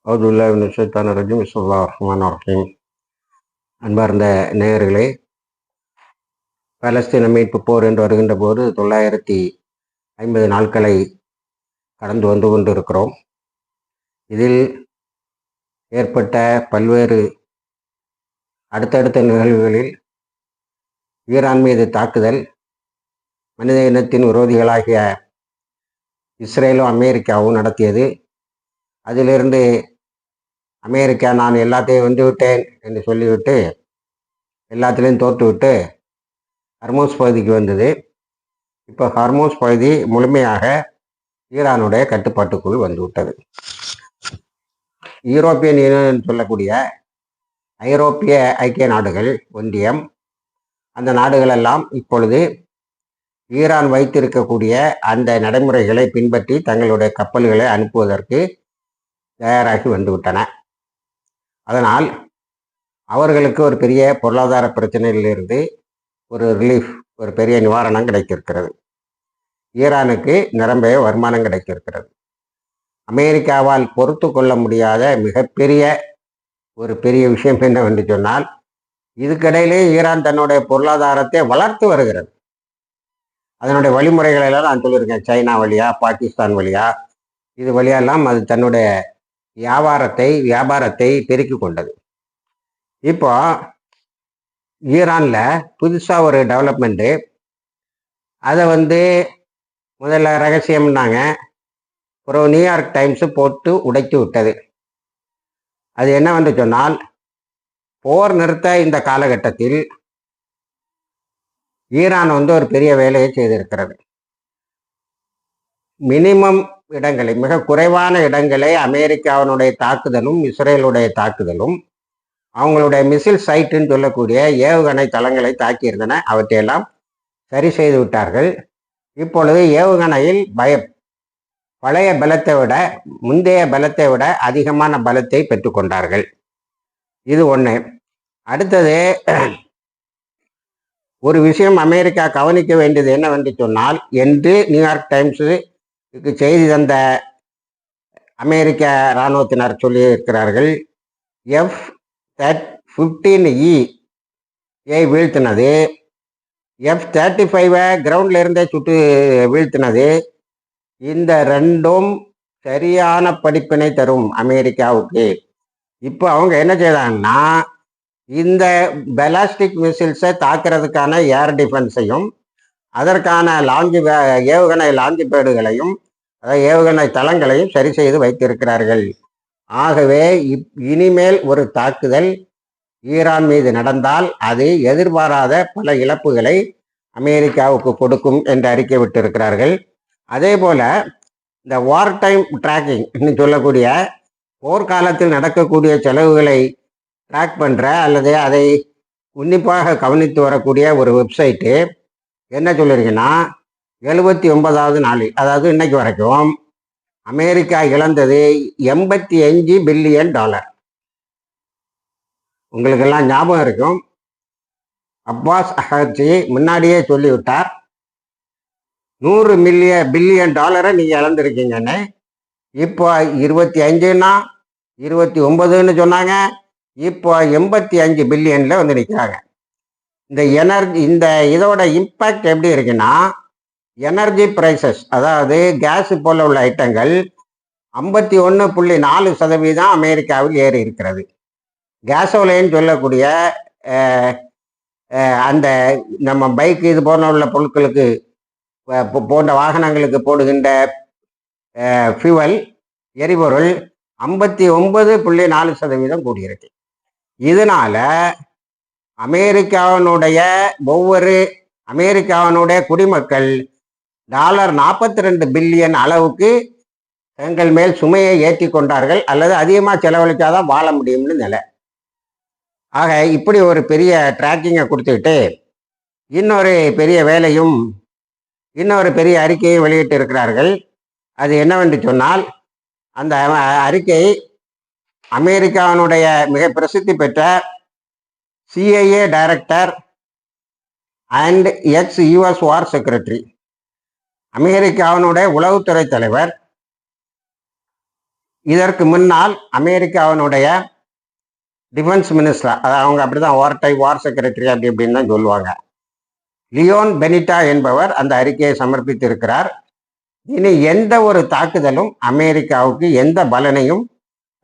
அவுதுல்லாஹி மினஷ் ஷைத்தானிர் ரஜீம். பிஸ்மில்லாஹிர் ரஹ்மானிர் ரஹீம். அன்பார்ந்த நேயர்களே, பாலஸ்தீன மீட்பு போர் என்று வருகின்ற போது 950 நாட்களை கடந்து வந்து கொண்டிருக்கிறோம். இதில் ஏற்பட்ட பல்வேறு அடுத்தடுத்த நிகழ்வுகளில் ஈரான் மீது தாக்குதல், மனித இனத்தின் விரோதிகளாகிய இஸ்ரேலும் அமெரிக்காவும் நடத்தியது. அதிலிருந்து அமெரிக்கா நான் எல்லாத்தையும் வென்று விட்டேன் என்று சொல்லிவிட்டு எல்லாத்திலையும் தோற்றுவிட்டு ஹர்மூஸ் பகுதிக்கு வந்தது. இப்போ ஹர்மூஸ் பகுதி முழுமையாக ஈரானுடைய கட்டுப்பாட்டுக்குள் வந்துவிட்டது. யூரோப்பியன் யூனியன் சொல்லக்கூடிய ஐரோப்பிய ஐக்கிய நாடுகள் ஒன்றியம், அந்த நாடுகளெல்லாம் இப்பொழுது ஈரான் வைத்திருக்கக்கூடிய அந்த நடைமுறைகளை பின்பற்றி தங்களுடைய கப்பல்களை அனுப்புவதற்கு தயாராகி வந்துவிட்டன. அதனால் அவர்களுக்கு ஒரு பெரிய பொருளாதார பிரச்சனையிலிருந்து ஒரு ரிலீஃப், ஒரு பெரிய நிவாரணம் கிடைத்திருக்கிறது. ஈரானுக்கு நிரம்பிய வருமானம் கிடைத்திருக்கிறது. அமெரிக்காவால் பொறுத்து கொள்ள முடியாத மிகப்பெரிய ஒரு பெரிய விஷயம் என்னவென்று சொன்னால், இதுக்கிடையிலே ஈரான் தன்னுடைய பொருளாதாரத்தை வளர்த்து வருகிறது. அதனுடைய வழிமுறைகளெல்லாம் நான் சொல்லியிருக்கேன். சைனா வழியா, பாகிஸ்தான் வழியா, இது வழியெல்லாம் அது தன்னுடைய வியாபாரத்தை பெருக்கி கொண்டது. இப்போ ஈரான்ல புதுசா ஒரு டெவலப்மெண்ட்டு, அதை முதல்ல ரகசியம்னாங்க, அப்புறம் நியூயார்க் டைம்ஸ் போட்டு உடைத்து விட்டது. அது என்னவென்று சொன்னால், போர் நிறுத்த இந்த காலகட்டத்தில் ஈரான் ஒரு பெரிய வேலையை செய்திருக்கிறது. மினிமம் இடங்களை, மிக குறைவான இடங்களை அமெரிக்காவினுடைய தாக்குதலும் இஸ்ரேலுடைய தாக்குதலும் அவங்களுடைய மிசில் சைட்டுன்னு சொல்லக்கூடிய ஏவுகணை தளங்களை தாக்கியிருந்தன. அவற்றையெல்லாம் சரி செய்து விட்டார்கள். இப்பொழுது ஏவுகணையில் பழைய பலத்தை விட, முந்தைய பலத்தை விட அதிகமான பலத்தை பெற்றுக்கொண்டார்கள். இது ஒன்று. அடுத்தது, ஒரு விஷயம் அமெரிக்கா கவனிக்க வேண்டியது என்னவென்று சொன்னால், என்று நியூயார்க் டைம்ஸுக்கு செய்தி தந்த அமெரிக்க இராணுவத்தினர் சொல்லி இருக்கிறார்கள், F-15E வீழ்த்தினது, F-35 கிரவுண்ட்ல இருந்தே சுட்டு வீழ்த்தினது. இந்த ரெண்டும் சரியான படிப்பினை தரும் அமெரிக்காவுக்கு. இப்போ அவங்க என்ன செய்தாங்கன்னா, இந்த பெலாஸ்டிக் மிசில்ஸை தாக்குறதுக்கான ஏர் டிஃபென்ஸையும் அதற்கான ஏவுகணை லாஞ்ச் பேடுகளையும், அதாவது ஏவுகணை தளங்களையும் சரி செய்து வைத்திருக்கிறார்கள். ஆகவே இனிமேல் ஒரு தாக்குதல் ஈரான் மீது நடந்தால் அது எதிர்பாராத பல இழப்புகளை அமெரிக்காவுக்கு கொடுக்கும் என்று அறிக்கை விட்டிருக்கிறார்கள். அதே போல இந்த வார் டைம் ட்ராக்கிங் சொல்லக்கூடிய போர்க்காலத்தில் நடக்கக்கூடிய செலவுகளை ட்ராக் பண்ணுற அல்லது அதை உன்னிப்பாக கவனித்து வரக்கூடிய ஒரு வெப்சைட்டு என்ன சொல்லியிருக்குன்னா, 79வது நாளில், அதாவது இன்னைக்கு வரைக்கும் அமெரிக்கா இழந்தது $85 பில்லியன். உங்களுக்கெல்லாம் ஞாபகம் இருக்கும், அப்பாஸ் அகர்ச்சி முன்னாடியே சொல்லிவிட்டார், 100 பில்லியன் நீங்க இழந்திருக்கீங்கன்னு. இப்போ 25ன்னா 29ன்னு சொன்னாங்க, இப்போ 85 பில்லியன்ல நிற்கிறாங்க. இந்த இதோட இம்பேக்ட் எப்படி இருக்குன்னா, எனர்ஜி பிரைசஸ், அதாவது கேஸ் போல உள்ள ஐட்டங்கள் 51.4% அமெரிக்காவில் ஏறி இருக்கிறது. கேசோலைன்னு சொல்லக்கூடிய அந்த நம்ம பைக் இது போன்ற உள்ள பொருட்களுக்கு போன்ற வாகனங்களுக்கு போடுகின்ற ஃபியூவல் எரிபொருள் 59.4% கூடியிருக்கு. இதனால அமெரிக்காவினுடைய குடிமக்கள் $42 பில்லியன் அளவுக்கு தங்கள் மேல் சுமையை ஏற்றி கொண்டார்கள், அல்லது அதிகமாக செலவழிச்சாதான் வாழ முடியும்னு நிலை. ஆக இப்படி ஒரு பெரிய ட்ராக்கிங்கை கொடுத்துக்கிட்டு இன்னொரு பெரிய வேலையும், இன்னொரு பெரிய அறிக்கையை வெளியிட்டு இருக்கிறார்கள். அது என்னவென்று சொன்னால், அந்த அறிக்கை அமெரிக்காவினுடைய மிக பிரசித்தி பெற்ற CIA director and ex-US war secretary, அமெரிக்காவினுடைய உளவுத்துறை தலைவர் இதற்கு முன்னால் அமெரிக்காவினுடைய டிஃபென்ஸ் மினிஸ்டர், அவங்க அப்படிதான் வார் செக்ரட்டரி அப்படி இப்படின்னு தான் சொல்லுவாங்க, லியோன் பெனிட்டா என்பவர் அந்த அறிக்கையை சமர்ப்பித்து இருக்கிறார். இனி எந்த ஒரு தாக்குதலும் அமெரிக்காவுக்கு எந்த பலனையும்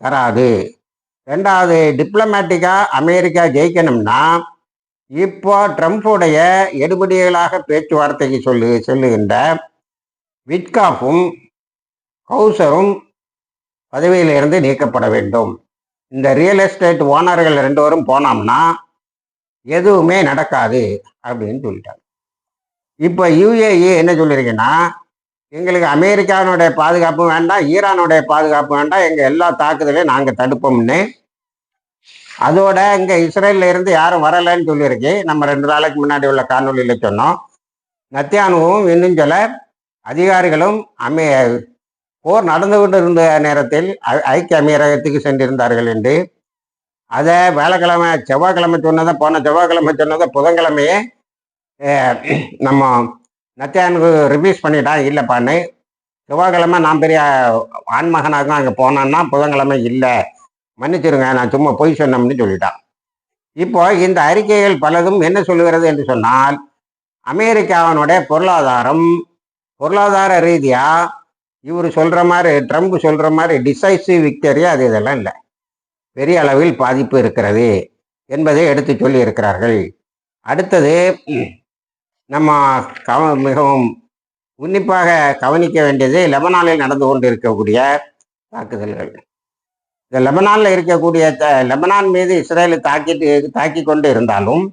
தராது. ரெண்டாவது, டிப்ளமேட்டிக்கா அமெரிக்கா ஜெயிக்கணும்னா இப்போ ட்ரம்ப்புடைய எடுபடிகளாக பேச்சுவார்த்தைக்கு சொல்லுகின்ற விட்காஃபும் கௌசரும் பதவியிலிருந்து நீக்கப்பட வேண்டும். இந்த ரியல் எஸ்டேட் ஓனர்கள் 2 பேரும் போனோம்னா எதுவுமே நடக்காது அப்படின்னு சொல்லிட்டாங்க. இப்போ யுஏஇ என்ன சொல்லியிருக்கீங்கன்னா, எங்களுக்கு அமெரிக்காவினுடைய பாதுகாப்பு வேண்டாம், ஈரானுடைய பாதுகாப்பு வேண்டாம், எங்கள் எல்லா தாக்குதலையும் நாங்கள் தடுப்போம்னு. அதோட இங்கே இஸ்ரேலில் இருந்து யாரும் வரலைன்னு சொல்லியிருக்கு. நம்ம 2 நாளைக்கு முன்னாடி உள்ள காணொலியில் சொன்னோம். நத்தியானுவும் இன்னும் சில அதிகாரிகளும் போர் நடந்து கொண்டு இருந்த நேரத்தில் ஐக்கிய அமீரகத்துக்கு சென்றிருந்தார்கள் என்று. அதை செவ்வாய்க்கிழமை சொன்னதை, போன செவ்வாய்க்கிழமை சொன்னதை புதன்கிழமையே நம்ம நத்தியானுக்கு ரிவ்யூஸ் பண்ணிட்டான். இல்லைப்பான்னு செவ்வாய்க்கிழமை நான் பெரிய ஆண்மகனாக அங்கே போனான்னா புதன்கிழமை இல்லை, மன்னிச்சிருங்க நான் சும்மா பொய் சொன்னோம்னு சொல்லிட்டான். இப்போ இந்த அறிக்கைகள் பலதும் என்ன சொல்லுகிறது என்று சொன்னால், அமெரிக்காவினுடைய பொருளாதார ரீதியா இவர் சொல்ற மாதிரி, ட்ரம்ப் சொல்ற மாதிரி டிசைசிவ் விக்டரி அது இதெல்லாம் இல்லை, பெரிய அளவில் பாதிப்பு இருக்கிறது என்பதை எடுத்து சொல்லி இருக்கிறார்கள். அடுத்தது, நம்ம மிகவும் உன்னிப்பாக கவனிக்க வேண்டியது லெபனானில் நடந்து கொண்டு இருக்கக்கூடிய தாக்குதல்கள். இந்த லெபனானில் இருக்கக்கூடிய லெபனான் மீது இஸ்ரேல் தாக்கி கொண்டு இருந்தாலும்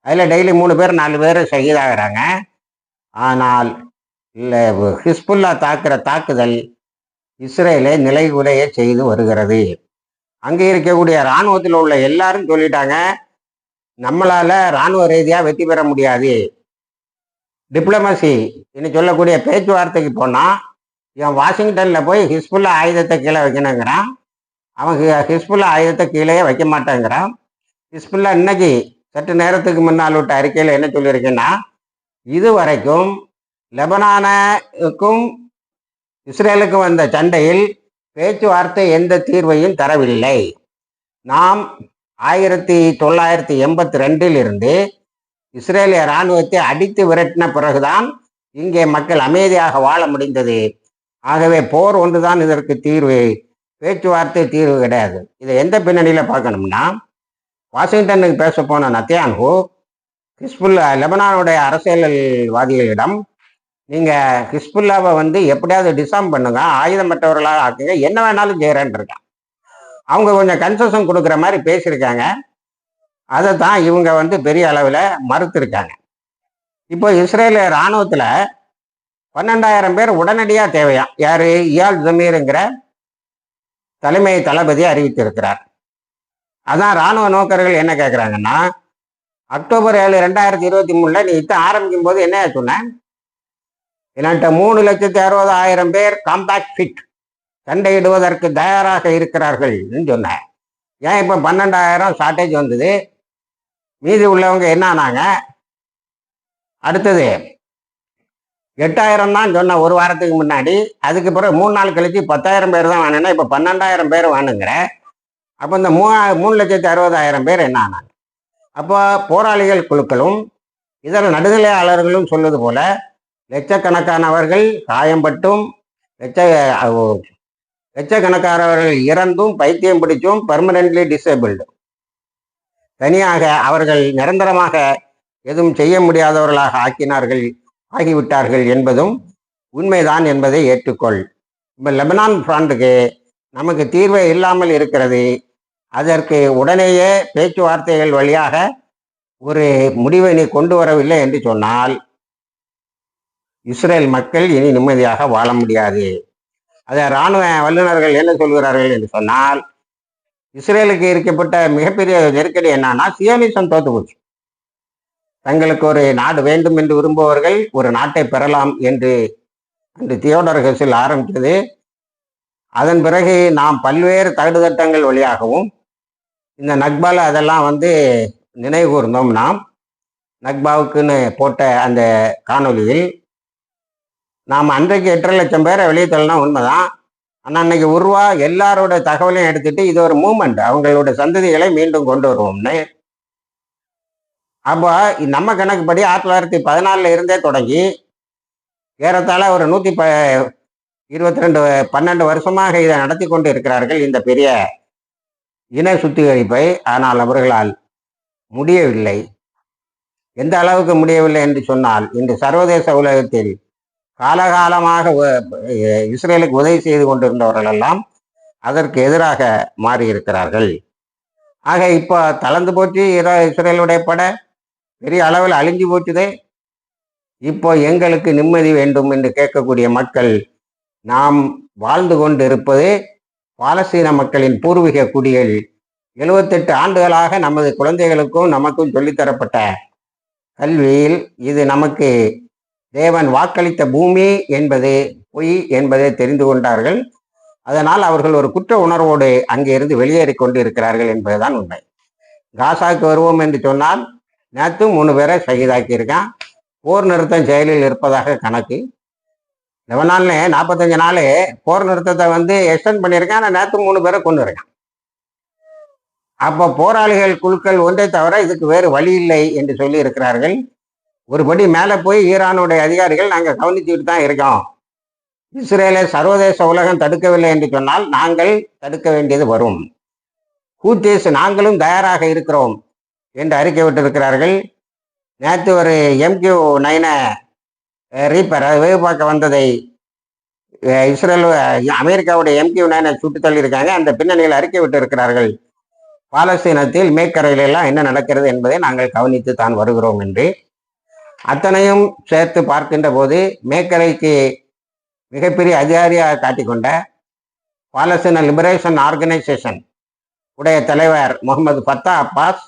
அதில் டெய்லி 3 பேர் 4 பேர் ஷஹீதாகிறாங்க. ஆனால் ஹிஸ்புல்லா தாக்குற தாக்குதல் இஸ்ரேலை நிலைகுலைய செய்து வருகிறது. அங்கே இருக்கக்கூடிய இராணுவத்தில் உள்ள எல்லாரும் சொல்லிட்டாங்க, நம்மளால இராணுவ ரீதியாக வெற்றி பெற முடியாது. டிப்ளமசி இன்னும் சொல்லக்கூடிய பேச்சுவார்த்தைக்கு போனால் இவன் வாஷிங்டனில் போய் ஹிஸ்புல்லா ஆயுதத்தை கீழே வைக்கணுங்கிறான், அவன் ஹிஸ்புல்லா ஆயுதத்தை கீழே வைக்க மாட்டேங்கிறான். ஹிஸ்புல்லா இன்னைக்கு சற்று நேரத்துக்கு முன்னால் விட்ட அறிக்கையில் என்ன சொல்லியிருக்கேன்னா, இதுவரைக்கும் லெபனானுக்கும் இஸ்ரேலுக்கும் வந்த சண்டையில் பேச்சுவார்த்தை எந்த தீர்வையும் தரவில்லை. நாம் 1982 இருந்து இஸ்ரேலிய இராணுவத்தை அடித்து விரட்டின பிறகுதான் இங்கே மக்கள் அமைதியாக வாழ முடிந்தது. ஆகவே போர் ஒன்றுதான் இதற்கு தீர்வு, பேச்சுவார்த்தை தீர்வு கிடையாது. இதை எந்த பின்னணியில் பார்க்கணும்னா, வாஷிங்டனுக்கு பேச போன நத்தியான்ஹூ லெபனானுடைய அரசியல்வாதிகளிடம், நீங்கள் ஹிஸ்புல்லாவை எப்படியாவது டிசாம் பண்ணுங்க, ஆயுதமற்றவர்களாக ஆக்குங்க, என்ன வேணாலும் செய்கிறேன்னு இருக்கான். அவங்க கொஞ்சம் கன்செஷன் கொடுக்குற மாதிரி பேசியிருக்காங்க. அதை தான் இவங்க பெரிய அளவில் மறுத்திருக்காங்க. இப்போ இஸ்ரேல் இராணுவத்தில் 12,000 பேர் உடனடியாக தேவையாம். யாரு? இயால் ஜமீருங்கிற தலைமை தளபதி அறிவித்திருக்கிறார். அதான் இராணுவ நோக்கர்கள் என்ன கேட்குறாங்கன்னா, அக்டோபர் 7, 2023 நீ ஆரம்பிக்கும் போது என்ன சொன்னேன், என்கிட்ட 3,60,000 பேர் காம்பேக்ட் ஃபிட் சண்டையிடுவதற்கு தயாராக இருக்கிறார்கள் சொன்னேன். ஏன் இப்போ 12,000 ஷார்ட்டேஜ் வந்தது? மீதி உள்ளவங்க என்ன ஆனாங்க? அடுத்தது 8,000 தான் சொன்ன ஒரு வாரத்துக்கு முன்னாடி. அதுக்கு பிறகு 3 நாள் கழிச்சு 10,000 பேர் தான் வேணும்னா இப்போ 12,000 பேர் வேணுங்கிற. அப்போ இந்த 3,60,000 பேர் என்ன ஆனாங்க? அப்போ போராளிகள் குழுக்களும் இதர நடுநிலையாளர்களும் சொல்வது போல லட்சக்கணக்கானவர்கள் காயம்பட்டும், லட்சக்கணக்கானவர்கள் இறந்தும், பைத்தியம் பிடிச்சும், பெர்மனன்ட்லி டிசேபிள்டு, தனியாக அவர்கள் நிரந்தரமாக எதுவும் செய்ய முடியாதவர்களாக ஆகிவிட்டார்கள் என்பதும் உண்மைதான் என்பதை ஏற்றுக்கொள். இப்போ லெபனான் ஃப்ரண்ட்டுக்கு நமக்கு தீர்வே இல்லாமல் இருக்கிறது. அதற்கு உடனேயே பேச்சுவார்த்தைகள் வழியாக ஒரு முடிவை நீ கொண்டு வரவில்லை என்று சொன்னால் இஸ்ரேல் மக்கள் இனி நிம்மதியாக வாழ முடியாது. அதை இராணுவ வல்லுநர்கள் என்ன சொல்கிறார்கள் என்று சொன்னால், இஸ்ரேலுக்கு இருக்கப்பட்ட மிகப்பெரிய நெருக்கடி என்னன்னா, சியோனிசம் தோத்து போச்சு. தங்களுக்கு ஒரு நாடு வேண்டும் என்று விரும்புபவர்கள் ஒரு நாட்டை பெறலாம் என்று அன்று தியோடர் ஹெர்சில் ஆரம்பித்தது. அதன் பிறகு நாம் பல்வேறு தகுதிட்டங்கள் வழியாகவும் இந்த நக்பால அதெல்லாம் நினைவு கூர்ந்தோம். நாம் நக்பாவுக்குன்னு போட்ட அந்த காணொலியில் நாம் அன்றைக்கு 8,00,000 பேரை வெளியே தள்ளனா உண்மைதான். ஆனால் அன்னைக்கு உருவா எல்லாரோட தகவலையும் எடுத்துட்டு இது ஒரு மூமெண்ட், அவங்களோட சந்ததிகளை மீண்டும் கொண்டு வருவோம்னு. அப்போ நம்ம கணக்குப்படி 1914 இருந்தே தொடங்கி ஏறத்தாழ ஒரு 122 12 வருஷமாக இதை நடத்தி கொண்டு இருக்கிறார்கள் இந்த பெரிய இன சுத்திகரிப்பை. ஆனால் அவர்களால் முடியவில்லை. எந்த அளவுக்கு முடியவில்லை என்று சொன்னால், இன்று சர்வதேச உலகத்தில் காலகாலமாக இஸ்ரேலுக்கு உதவி செய்து கொண்டிருந்தவர்கள் எல்லாம் அதற்கு எதிராக மாறியிருக்கிறார்கள். ஆக இப்போ தளர்ந்து போச்சு இஸ்ரேலுடைய படை, பெரிய அளவில் அழிஞ்சு போச்சுதே. இப்போ எங்களுக்கு நிம்மதி வேண்டும் என்று கேட்கக்கூடிய மக்கள் நாம் வாழ்ந்து கொண்டு இருப்பது பாலஸ்தீன மக்களின் பூர்வீக குடிகள். 78 ஆண்டுகளாக நமது குழந்தைகளுக்கும் நமக்கும் சொல்லித்தரப்பட்ட கல்வியில் இது நமக்கு தேவன் வாக்களித்த பூமி என்பது பொய் என்பதை தெரிந்து கொண்டார்கள். அதனால் அவர்கள் ஒரு குற்ற உணர்வோடு அங்கே இருந்து வெளியேறி கொண்டு இருக்கிறார்கள் என்பதுதான் உண்மை. காசாவுக்கு வருவோம் என்று சொன்னால் நேற்று 3 பேரை ஷஹீதாக்கியிருக்கான். போர் நிறுத்தம் செயலில் இருப்பதாக கணக்கு. லெபனான்ல 45 நாள் போர் நிறுத்தத்தை எக்ஸ்டெண்ட் பண்ணியிருக்கான். ஆனால் நேற்று 3 பேரை கொண்டு இருக்கான். அப்போ போராளிகள் குழுக்கள் ஒன்றை தவிர இதுக்கு வேறு வழி இல்லை என்று சொல்லி இருக்கிறார்கள். ஒருபடி மேலே போய் ஈரானுடைய அதிகாரிகள் நாங்கள் கவனிச்சுட்டு தான் இருக்கோம், இஸ்ரேலை சர்வதேச உலகம் தடுக்கவில்லை என்று சொன்னால் நாங்கள் தடுக்க வேண்டியது வரும், ஹூத்தீஸ் நாங்களும் தயாராக இருக்கிறோம் என்று அறிக்கை விட்டிருக்கிறார்கள். நேற்று ஒரு MQ-9 ரீப்பர் வேவு பார்க்க வந்ததை இஸ்ரேல் அமெரிக்காவுடைய MQ-9 சுட்டு தள்ளியிருக்காங்க. அந்த பின்னணியில் அறிக்கை விட்டு இருக்கிறார்கள், பாலஸ்தீனத்தில் மேற்கரையிலெல்லாம் என்ன நடக்கிறது என்பதை நாங்கள் கவனித்து தான் வருகிறோம் என்று. அத்தனையும் சேர்த்து பார்க்கின்ற போது மேற்கரைக்கு மிகப்பெரிய அதிகாரியாக காட்டிக்கொண்ட பாலஸ்தீன லிபரேஷன் ஆர்கனைசேஷன் உடைய தலைவர் முகமது ஃபத்தா அப்பாஸ்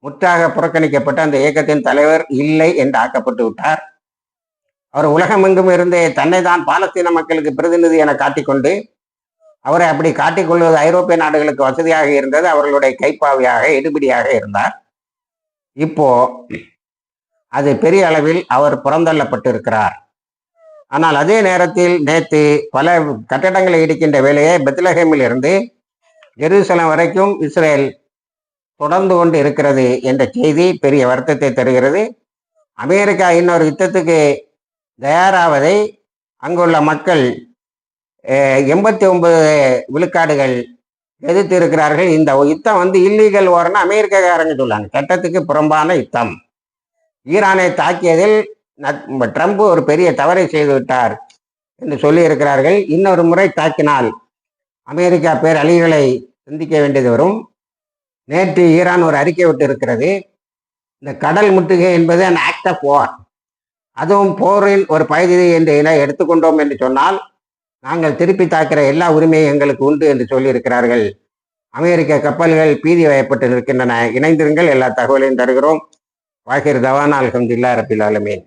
முற்றாக புறக்கணிக்கப்பட்ட அந்த இயக்கத்தின் தலைவர் இல்லை என்று ஆக்கப்பட்டு விட்டார். அவர் உலகமெங்கும் இருந்து தன்னை தான் பாலஸ்தீன மக்களுக்கு பிரதிநிதி என காட்டிக்கொண்டு அவரை அப்படி காட்டிக்கொள்வது ஐரோப்பிய நாடுகளுக்கு வசதியாக இருந்தது, அவர்களுடைய கைப்பாவியாக எடுபிடியாக இருந்தார். இப்போ அது பெரிய அளவில் அவர் புறந்தள்ளப்பட்டிருக்கிறார். ஆனால் அதே நேரத்தில் நேற்று பல கட்டடங்களை இடிக்கின்ற வேலையை பெத்லஹேமில் இருந்து ஜெருசலம் வரைக்கும் இஸ்ரேல் தொடர்ந்து கொண்டு இருக்கிறது என்ற செய்தி பெரிய வருத்தத்தை தருகிறது. அமெரிக்கா இன்னொரு யுத்தத்துக்கு தயாராவதை அங்குள்ள மக்கள் 89 விழுக்காடுகள் எதிர்த்து இருக்கிறார்கள். இந்த யுத்தம் இல்லீகல் வார்னு அமெரிக்காக்காரங்க சொல்லாங்க, சட்டத்துக்கு புறம்பான யுத்தம். ஈரானை தாக்கியதில் ட்ரம்ப் ஒரு பெரிய தவறை செய்து விட்டார் என்று சொல்லி இருக்கிறார்கள். இன்னொரு முறை தாக்கினால் அமெரிக்கா பேரழிவுகளை சந்திக்க வேண்டியது வரும். நேற்று ஈரான் ஒரு அறிக்கை விட்டு இருக்கிறது, இந்த கடல் முற்றுகை என்பது an act of war, அதுவும் போரின் ஒரு பகுதி என்று எடுத்துக்கொண்டோம் என்று சொன்னால் நாங்கள் திருப்பி தாக்கிற எல்லா உரிமையும் எங்களுக்கு உண்டு என்று சொல்லி இருக்கிறார்கள். அமெரிக்க கப்பல்கள் பீதி வயப்பட்டு இருக்கின்றன. இணைந்திருங்கள், எல்லா தகவலையும் தருகிறோம். வாஹிர் தவானா அல்ஹம்துலில்லாஹி ரப்பில் ஆலமீன்.